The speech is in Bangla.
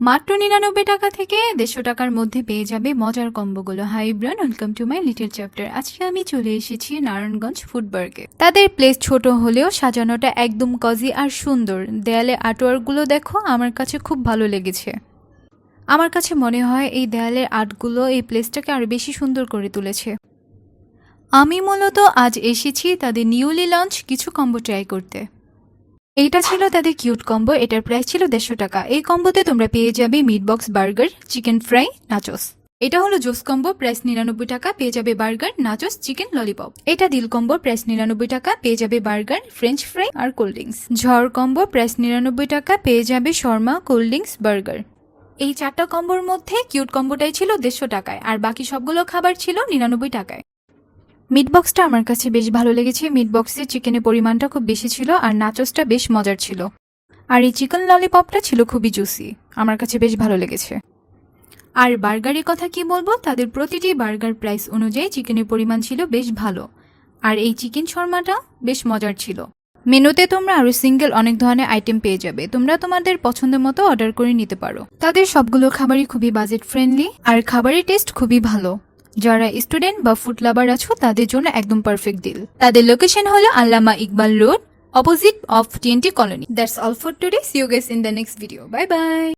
মাত্র ৯৯ টাকা থেকে ১৫০ টাকার মধ্যে পেয়ে যাবে মজার কম্বোগুলো। হাই ব্রান, welcome to my little chapter. আজকে আমি চলে এসেছি নারায়ণগঞ্জ ফুডবার্গে। তাদের প্লেস ছোট হলেও সাজানোটা একদম কজি আর সুন্দর। দেয়ালে আর্টওয়ার্কগুলো দেখো, আমার কাছে খুব ভালো লেগেছে। আমার কাছে মনে হয় এই দেয়ালের আর্টগুলো এই প্লেসটাকে আরো বেশি সুন্দর করে তুলেছে। আমি মূলত আজ এসেছি তাদের নিউলি লঞ্চ কিছু কম্বো ট্রাই করতে। এইটা ছিল তাদের কিউট কম্বো। এটার প্রাইস ছিল ১৫০ টাকা। এই কম্বোতে তোমরা পেয়ে যাবে meat box burger, chicken fry, nachos. এটা হলো জুস কম্বো, প্রাইস ৯৯ টাকা, পেয়ে যাবে বার্গার, নাচোস, চিকেন ললিপপ। এটা দিল কম্বো, প্রাইস ৯৯ টাকা, পেয়ে যাবে বার্গার, ফ্রেঞ্চ ফ্রাই আর কোল্ড ড্রিঙ্কস। ঝড় কম্বো, প্রাইস ৯৯ টাকা, পেয়ে যাবে শর্মা, কোল্ড ড্রিঙ্কস, বার্গার। এই চারটা কম্বোর মধ্যে কিউট কম্বোটাই ছিল ১৫০ টাকায়, আর বাকি সবগুলো খাবার ছিল ৯৯ টাকায়। মিট বক্সটা আমার কাছে বেশ ভালো লেগেছে। মিট বক্সে চিকেনের পরিমাণটা খুব বেশি ছিল, আর নাচোসটা বেশ মজার ছিল। আর এই চিকেন ললিপপটা ছিল খুবই জুসি, আমার কাছে বেশ ভালো লেগেছে। আর বার্গারের কথা কি বলবো, তাদের প্রতিটি বার্গার প্রাইস অনুযায়ী চিকেনের পরিমাণ ছিল বেশ ভালো, আর এই চিকেন শর্মাটা বেশ মজার ছিল। মেনুতে তোমরা আরো সিঙ্গেল অনেক ধরনের আইটেম পেয়ে যাবে, তোমরা তোমাদের পছন্দের মতো অর্ডার করে নিতে পারো। তাদের সবগুলো খাবারই খুবই বাজেট ফ্রেন্ডলি, আর খাবারের টেস্ট খুবই ভালো। যারা স্টুডেন্ট বা ফুড লাভার আছো তাদের জন্য একদম পারফেক্ট ডিল। তাদের লোকেশন হলো আল্লামা Iqbal road, opposite of TNT Colony. That's all for today. See you guys in the next video. Bye bye.